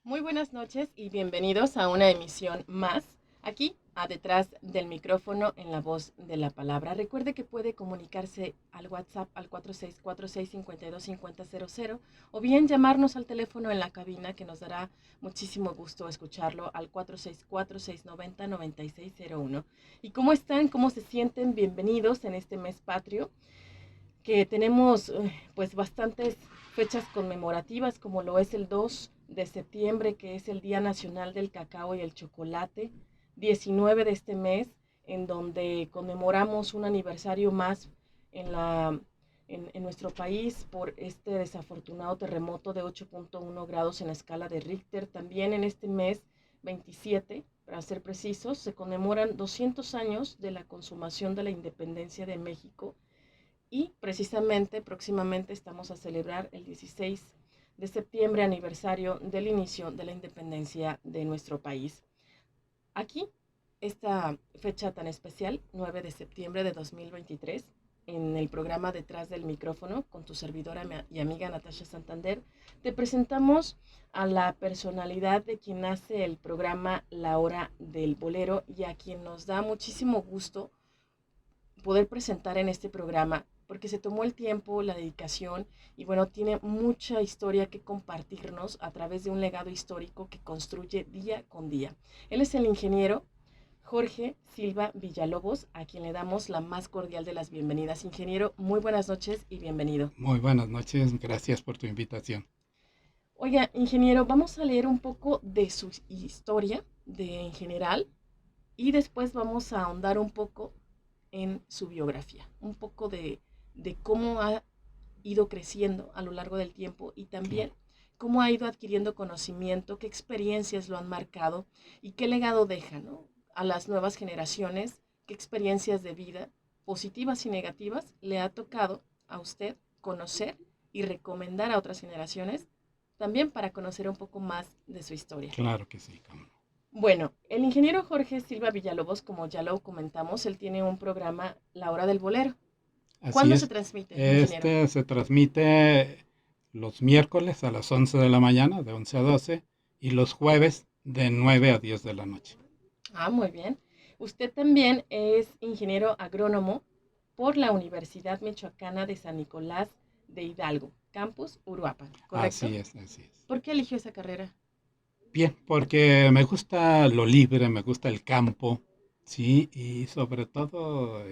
Muy buenas noches y bienvenidos a una emisión más aquí a Detrás del Micrófono en la Voz de la Palabra. Recuerde que puede comunicarse al WhatsApp al 4646-525000 o bien llamarnos al teléfono en la cabina que nos dará muchísimo gusto escucharlo al 464-690-9601. ¿Y cómo están? ¿Cómo se sienten? Bienvenidos en este mes patrio que tenemos pues bastantes fechas conmemorativas como lo es el 2 de septiembre, que es el Día Nacional del Cacao y el Chocolate, 19 de este mes, en donde conmemoramos un aniversario más en, en nuestro país por este desafortunado terremoto de 8.1 grados en la escala de Richter. También en este mes 27, para ser precisos, se conmemoran 200 años de la consumación de la independencia de México y precisamente próximamente estamos a celebrar el 16 de septiembre, aniversario del inicio de la independencia de nuestro país. Aquí, esta fecha tan especial, 9 de septiembre de 2023, en el programa Detrás del Micrófono, con tu servidora y amiga Natasha Santander, te presentamos a la personalidad de quien hace el programa La Hora del Bolero y a quien nos da muchísimo gusto poder presentar en este programa, porque se tomó el tiempo, la dedicación y bueno, tiene mucha historia que compartirnos a través de un legado histórico que construye día con día. Él es el ingeniero Jorge Silva Villalobos, a quien le damos la más cordial de las bienvenidas. Ingeniero, muy buenas noches y bienvenido. Muy buenas noches, gracias por tu invitación. Oiga, ingeniero, vamos a leer un poco de su historia en general y después vamos a ahondar un poco en su biografía, un poco de cómo ha ido creciendo a lo largo del tiempo y también Claro. cómo ha ido adquiriendo conocimiento, qué experiencias lo han marcado y qué legado deja, ¿no?, a las nuevas generaciones, qué experiencias de vida, positivas y negativas, le ha tocado a usted conocer y recomendar a otras generaciones, también para conocer un poco más de su historia. Claro que sí, cómo no. Bueno, el ingeniero Jorge Silva Villalobos, como ya lo comentamos, él tiene un programa, La Hora del Bolero. Así ¿Cuándo se es. transmite, ingeniero? Este se transmite los miércoles a las 11 de la mañana, de 11 a 12, y los jueves de 9 a 10 de la noche. Ah, muy bien. Usted también es ingeniero agrónomo por la Universidad Michoacana de San Nicolás de Hidalgo, Campus Uruapan, ¿correcto? Así es, así es. ¿Por qué eligió esa carrera? Bien, porque me gusta lo libre, me gusta el campo, sí, y sobre todo,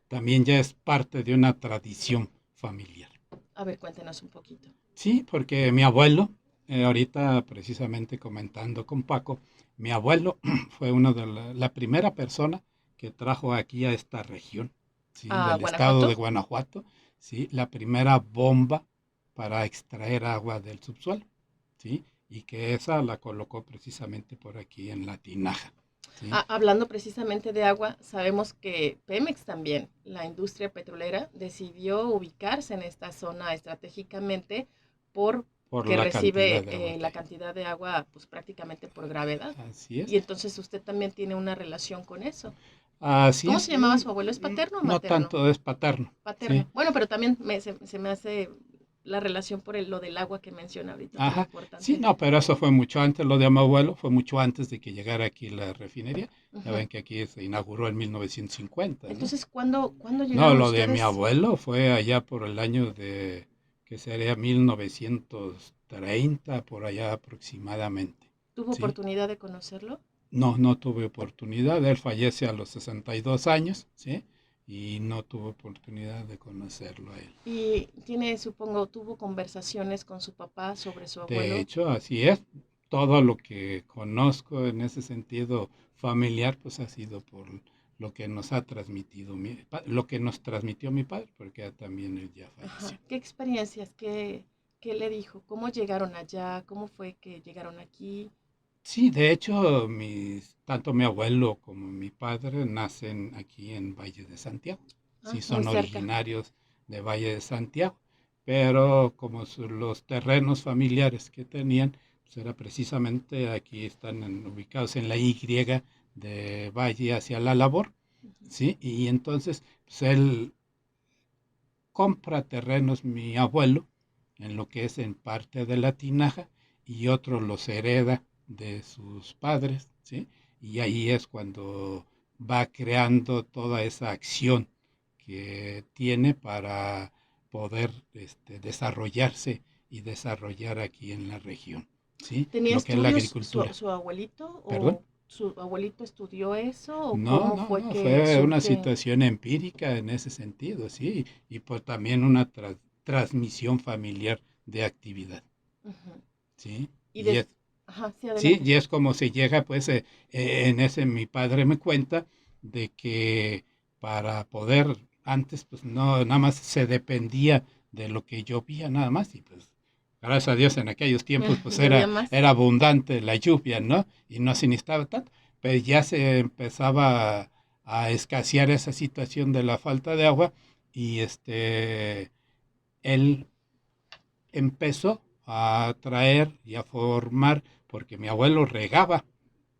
también ya es parte de una tradición familiar. A ver, cuéntenos un poquito. Sí, porque mi abuelo, ahorita precisamente comentando con Paco, mi abuelo fue una de la primera persona que trajo aquí a esta región, sí, ¿A del estado de Guanajuato? Guanajuato, sí, la primera bomba para extraer agua del subsuelo, sí, y que esa la colocó precisamente por aquí en la tinaja, sí. Hablando precisamente de agua, sabemos que Pemex también, la industria petrolera, decidió ubicarse en esta zona estratégicamente Por porque la cantidad recibe de agua que la hay. cantidad de agua pues prácticamente por gravedad. Así Y es, entonces usted también tiene una relación con eso. así ¿Cómo es, se llamaba su abuelo? ¿Es paterno o no materno? tanto es paterno, sí. Paterno. Bueno, pero también se me hace la relación por lo del agua que menciona ahorita tan Ajá, sí, importante. no, pero eso fue mucho antes, lo de mi abuelo fue mucho antes de que llegara aquí la refinería. Ya Ujú. ven que aquí se inauguró en 1950, ¿no? Entonces, ¿cuándo No, llegaron lo de mi ustedes? abuelo fue allá por el año de, que sería 1930, por allá aproximadamente, ¿Tuvo ¿sí? oportunidad de conocerlo? No, no tuve oportunidad, él fallece a los 62 años, ¿sí? Y no tuve oportunidad de conocerlo a él. Y tiene, supongo, tuvo conversaciones con su papá sobre su De abuelo. hecho, así es. Todo lo que conozco en ese sentido familiar, pues ha sido por lo que nos ha transmitido lo que nos transmitió mi padre, porque también él ya falleció. Ajá. ¿Qué experiencias? ¿Qué le dijo? ¿Cómo llegaron allá? ¿Cómo fue que llegaron aquí? Sí, de hecho, tanto mi abuelo como mi padre nacen aquí en Valle de Santiago. Ah, Sí, muy son cerca. originarios de Valle de Santiago, pero como los terrenos familiares que tenían, pues era precisamente aquí están ubicados en la Y de Valle hacia la Labor, Ujú. ¿sí? Y entonces, pues él compra terrenos, mi abuelo, en lo que es en parte de la Tinaja, y otro los hereda de sus padres, ¿sí? Y ahí es cuando va creando toda esa acción que tiene para poder desarrollarse y desarrollar aquí en la región, ¿sí? ¿Tenía Lo que es la estudios agricultura. su abuelito ¿Perdón? o su abuelito estudió eso o No, cómo no, fue no, que fue una surge? situación empírica en ese sentido, sí, y pues también una transmisión familiar de actividad, Ujú. ¿sí? Y Y des... es, Ajá, sí, sí, adelante. y es como se llega, pues, en ese mi padre me cuenta de que para poder, antes, pues, no, nada más se dependía de lo que llovía, nada más, y pues, gracias a Dios en aquellos tiempos, pues, Llovía más. era abundante la lluvia, ¿no? Y no se necesitaba tanto, pero ya se empezaba a escasear esa situación de la falta de agua, y él empezó a traer y a formar, porque mi abuelo regaba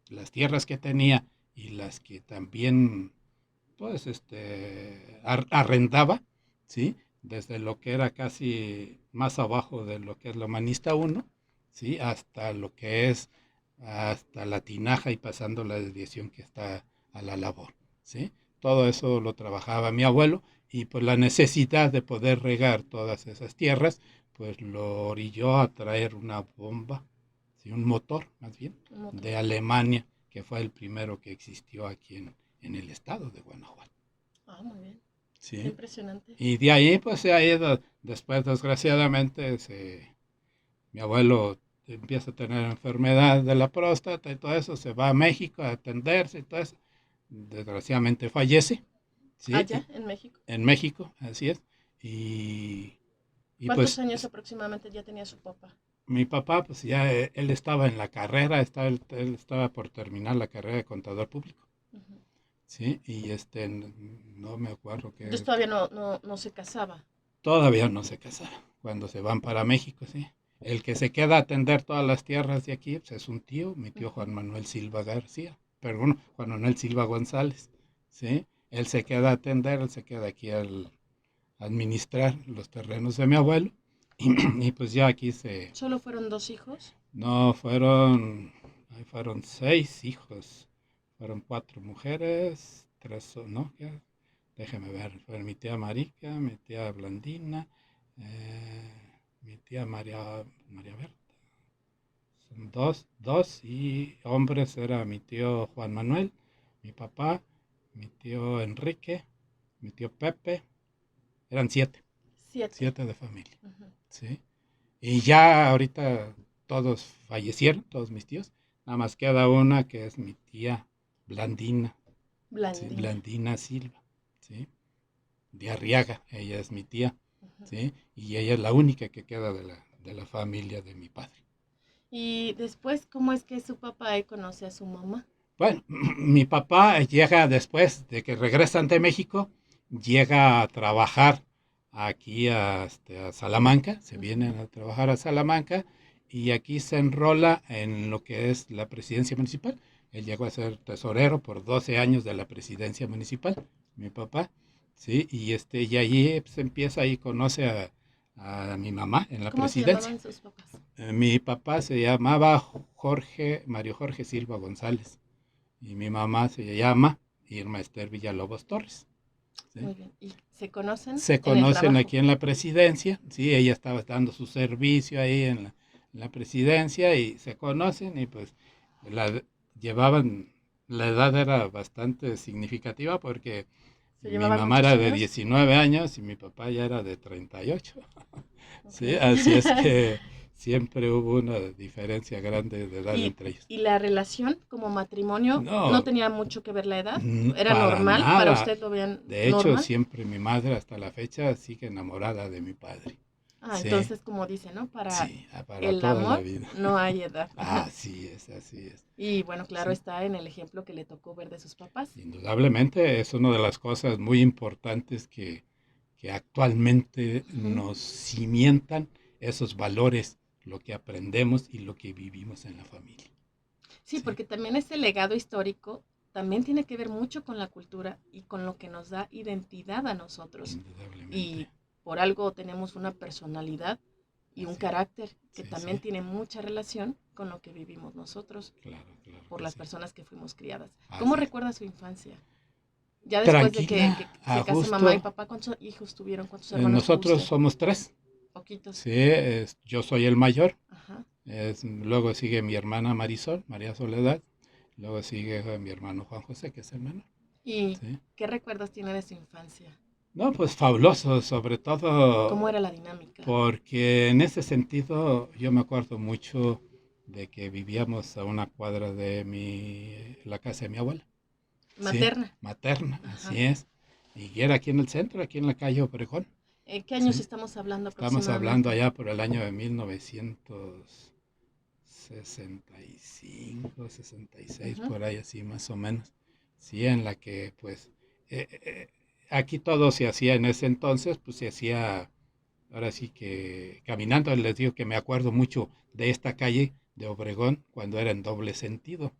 las tierras que tenía y las que también, pues, arrendaba, ¿sí? Desde lo que era casi más abajo de lo que es la Humanista 1, ¿sí? Hasta lo que es, hasta la tinaja y pasando la desviación que está a la labor, ¿sí? Todo eso lo trabajaba mi abuelo y pues la necesidad de poder regar todas esas tierras, pues lo orilló a traer una bomba, ¿sí? Un motor más bien, Un motor. de Alemania, que fue el primero que existió aquí en el estado de Guanajuato. Ah, muy bien. Qué ¿Sí? impresionante. Y de ahí pues se ha ido, después desgraciadamente mi abuelo empieza a tener enfermedad de la próstata y todo eso, se va a México a atenderse y todo eso, desgraciadamente fallece, ¿sí? Allá en México. En México, así es, y, y ¿Cuántos pues años aproximadamente ya tenía su papá? mi papá pues ya él estaba en la carrera, él estaba por terminar la carrera de contador público. Ujú. Sí, y no me acuerdo Entonces que todavía no se casaba. todavía no se casaron cuando se van para México, sí. El que se queda a atender todas las tierras de aquí pues, es un tío, mi tío Ujú. Juan Manuel Silva García, pero bueno, Juan Manuel Silva González, sí. Él se queda a atender, él se queda aquí al administrar los terrenos de mi abuelo y pues ya aquí ¿Solo fueron dos hijos? no, fueron 6 hijos, fueron 4 mujeres, no, ya, déjeme ver, fue mi tía Marica, mi tía Blandina, mi tía María Berta, son dos, y hombres era mi tío Juan Manuel, mi papá, mi tío Enrique, mi tío Pepe, eran 7, Siete. 7 de familia, Ujú. ¿sí? Y ya ahorita todos fallecieron, todos mis tíos. Nada más queda una que es mi tía Blandina, ¿sí? Blandina. Blandina Silva, ¿sí? De Arriaga, ella es mi tía, Ujú. ¿sí? Y ella es la única que queda de la familia de mi padre. Y después, ¿cómo es que su papá conoce a su mamá? Bueno, mi papá llega después de que regresan de México, llega a trabajar aquí a Salamanca, se Ujú. vienen a trabajar a Salamanca y aquí se enrola en lo que es la presidencia municipal. Él llegó a ser tesorero por 12 años de la presidencia municipal, mi papá, ¿sí? Y allí pues, empieza y conoce a mi mamá en la ¿Cómo se presidencia. llamaban sus papás? Mi papá se llamaba Mario Jorge Silva González y mi mamá se llama Irma Esther Villalobos Torres, ¿sí? Muy bien. ¿Y se conocen Se en el conocen trabajo? aquí en la presidencia, ¿sí? Ella estaba dando su servicio ahí en la presidencia y se conocen y pues la llevaban, la edad era bastante significativa porque ¿Se mi llevaban mamá muchos era de años? 19 años y mi papá ya era de 38. Ok. Sí, así es que siempre hubo una diferencia grande de edad ¿Y, entre ellos. y la relación como matrimonio no No, tenía mucho que ver la edad? ¿Era para normal? ¿Para nada. usted lo veían De hecho, normal? siempre mi madre hasta la fecha sigue enamorada de mi padre. Ah, Sí, entonces como dice, ¿no? Para sí, para el toda la amor vida. no hay edad. Así es, así es. Y bueno, claro Sí, está en el ejemplo que le tocó ver de sus papás. indudablemente es una de las cosas muy importantes que actualmente Ujú. nos cimientan esos valores, lo que aprendemos y lo que vivimos en la familia. Sí, Sí, porque también ese legado histórico también tiene que ver mucho con la cultura y con lo que nos da identidad a nosotros. indudablemente. Y por algo tenemos una personalidad y un Así, carácter que sí, también sí, tiene mucha relación con lo que vivimos nosotros claro, claro por que las sí. personas que fuimos criadas. ¿Cómo Así es. recuerda su infancia? Ya después de que Tranquila, a se case mamá y gusto. papá, ¿cuántos hijos tuvieron? ¿Cuántos hermanos tuvo Nosotros usted? somos tres. Poquitos. Sí, yo soy el mayor. Ajá. Luego sigue mi hermana Marisol, María Soledad. Luego sigue mi hermano Juan José, que es el menor. ¿Y Sí. qué recuerdos tiene de su infancia? No, pues fabuloso, sobre ¿Cómo todo era la dinámica? porque en ese sentido yo me acuerdo mucho de que vivíamos a una cuadra de la casa de mi abuela. Sí, Materna. materna, Ajá. así es. Y era aquí en el centro, aquí en la calle Obregón. ¿Qué años Sí. estamos hablando Estamos hablando aproximadamente? allá por el año de 1965, 66, Ujú. por ahí así más o menos. Sí, en la que pues aquí todo se hacía en ese entonces, pues se hacía ahora sí que caminando. Les digo que me acuerdo mucho de esta calle de Obregón cuando era en doble sentido.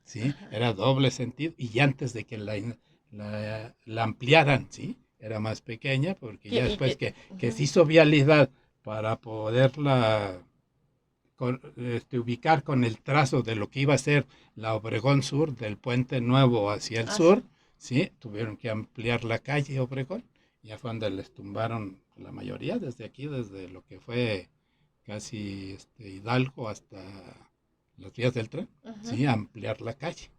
¿Sí? Ajá. Era doble sentido y antes de que la ampliaran, ¿sí? Era más pequeña porque ¿Qué, ya y después qué? que Ujú. se hizo vialidad para poderla ubicar con el trazo de lo que iba a ser la Obregón Sur, del Puente Nuevo hacia el Ah, sí. sur, ¿sí? Tuvieron que ampliar la calle Obregón, ya fue donde les tumbaron la mayoría, desde aquí, desde lo que fue casi Hidalgo hasta las vías del tren, Ujú. ¿sí? Ampliar la calle.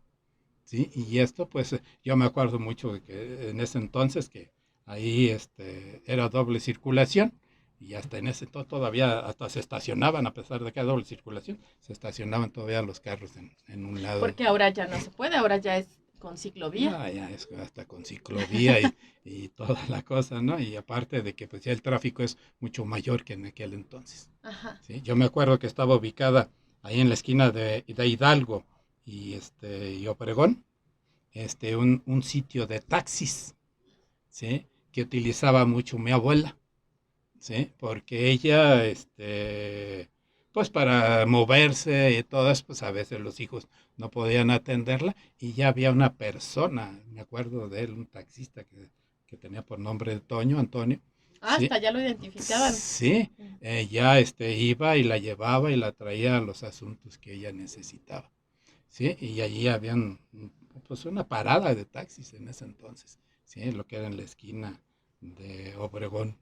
¿Sí? Y esto, pues, yo me acuerdo mucho de que en ese entonces que ahí era doble circulación y hasta en ese todavía hasta se estacionaban, a pesar de que era doble circulación, se estacionaban todavía los carros en un lado. Porque ahora ya no se puede, ahora ya es con ciclovía. No, ya es hasta con ciclovía y toda la cosa, ¿no? Y aparte de que pues ya el tráfico es mucho mayor que en aquel entonces. Ajá. ¿Sí? Yo me acuerdo que estaba ubicada ahí en la esquina de Hidalgo y Obregón, un sitio de taxis, ¿sí? Que utilizaba mucho mi abuela, ¿sí? Porque ella, pues para moverse y todas, pues a veces los hijos no podían atenderla y ya había una persona, me acuerdo de él, un taxista que tenía por nombre de Toño, Antonio, Ah, ¿sí? hasta ya lo identificaban. Sí, ya iba y la llevaba y la traía a los asuntos que ella necesitaba. ¿Sí? Y allí habían pues una parada de taxis en ese entonces, ¿sí? Lo que era en la esquina de Obregón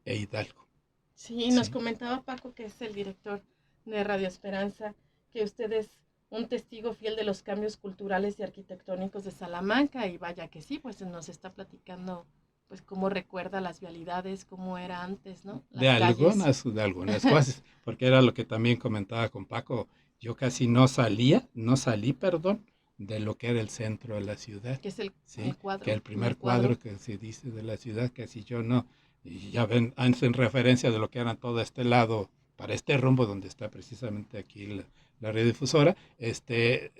e Hidalgo, Sí, nos ¿sí? comentaba Paco, que es el director de Radio Esperanza, que usted es un testigo fiel de los cambios culturales y arquitectónicos de Salamanca, y vaya que sí, pues nos está platicando pues cómo recuerda las vialidades, cómo era antes, ¿no? De Las calles. algunas cosas, porque era lo que también comentaba con Paco, yo casi no salí, perdón, de lo que era el centro de la ciudad, Que es ¿sí? Que el el primer primer cuadro. cuadro que se dice de la ciudad, casi yo no, y ya ven, hacen referencia de lo que era todo este lado, para este rumbo donde está precisamente aquí la radiodifusora,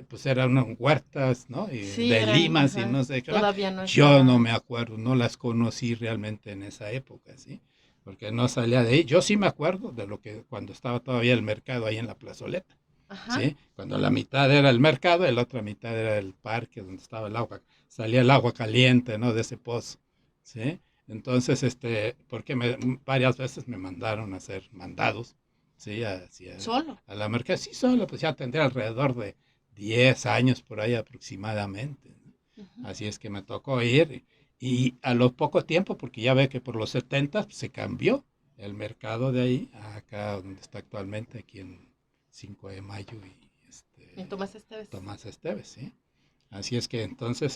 pues eran unas huertas, ¿no? Y Sí, de eran, limas y ajá, no sé qué más. todavía no Yo no estaba. me acuerdo, no las conocí realmente en esa época, ¿sí? Porque no salía de ahí. Yo sí me acuerdo de lo que cuando estaba todavía el mercado ahí en la plazoleta, Ajá. ¿sí? Cuando la mitad era el mercado y la otra mitad era el parque donde estaba el agua, salía el agua caliente, ¿no? De ese pozo, ¿sí? Entonces, porque varias veces me mandaron a hacer mandados, ¿sí? Solo. A la merced, sí, solo, pues ya tendría alrededor de 10 años por ahí aproximadamente, ¿no? Ujú. Así es que me tocó ir y a lo poco tiempo, porque ya ve que por los 70 pues, se cambió el mercado de ahí a acá donde está actualmente, aquí en 5 de mayo y Y Tomás Esteves. Tomás Esteves, ¿sí? Así es que entonces,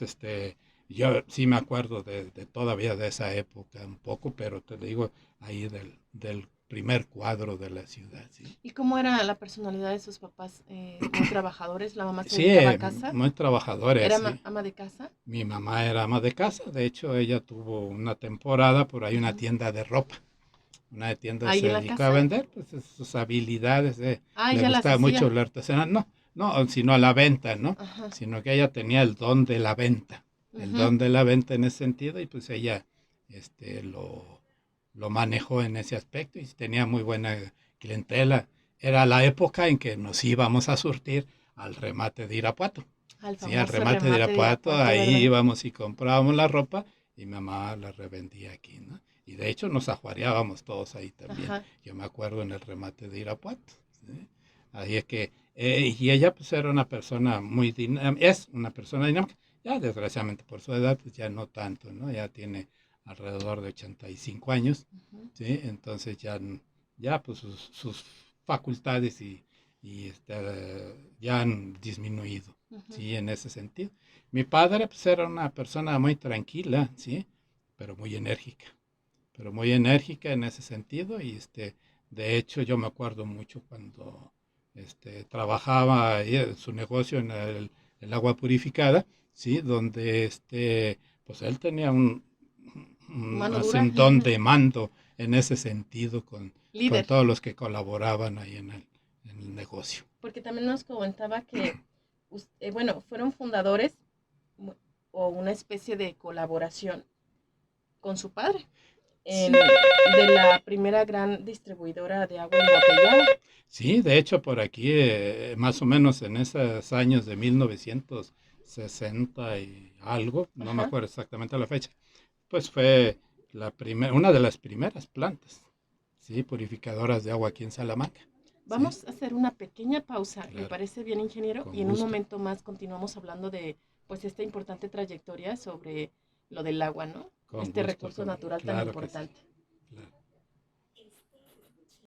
yo sí me acuerdo de todavía de esa época un poco, pero te digo, ahí del primer cuadro de la ciudad, ¿sí? ¿Y cómo era la personalidad de sus papás? ¿Muy trabajadores? ¿La mamá se Sí, dedicaba a casa? muy trabajadores, ¿Era sí. ama de casa? Mi mamá era ama de casa, de hecho ella tuvo una temporada por ahí una Ujú. tienda de ropa, una tienda ¿Ahí se en la dedicó a casa? vender pues, sus habilidades, Ah, le ya las gustaba mucho hacía. el artesanal, no, no, sino a la venta, ¿no? Ajá. Sino que ella tenía el don de la venta, el Ujú. don de la venta en ese sentido y pues ella lo manejó en ese aspecto y tenía muy buena clientela. Era la época en que nos íbamos a surtir al remate de Irapuato. Al Sí, al famoso remate de remate de Irapuato, Irapuato, ahí ¿verdad? íbamos y comprábamos la ropa y mi mamá la revendía aquí, ¿no? Y de hecho nos ajuareábamos todos ahí también. Ajá. Yo me acuerdo en el remate de Irapuato. ¿Sí? Ahí es que, y ella pues era una persona muy dinámica, es una persona dinámica. Ya desgraciadamente por su edad, pues ya no tanto, ¿no? Ya tiene alrededor de 85 años, Ujú, ¿sí? Entonces ya pues sus facultades ya han disminuido, ujú. ¿sí? En ese sentido. Mi padre pues era una persona muy tranquila, ¿sí? Pero muy enérgica en ese sentido y de hecho yo me acuerdo mucho cuando trabajaba ahí en su negocio en el agua purificada, sí, donde pues él tenía un Mano dura. hacendón de mando en ese sentido con Líder. todos los que colaboraban ahí en el negocio. Porque también nos comentaba que, bueno, fueron fundadores mu- o una especie de colaboración con su padre Sí, de la primera gran distribuidora de agua embotellada. sí, de hecho por aquí, más o menos en esos años de 1960 y algo, no me Ajá. acuerdo exactamente la fecha, pues fue una de las primeras plantas, sí, purificadoras de agua aquí en Salamanca. Sí, Vamos a hacer una pequeña pausa, ¿le claro, parece bien, ingeniero? con Y en un gusto. momento más continuamos hablando de pues esta importante trayectoria sobre lo del agua, ¿no? Con Este gusto, recurso Camila. natural tan Claro que sí. importante. Claro.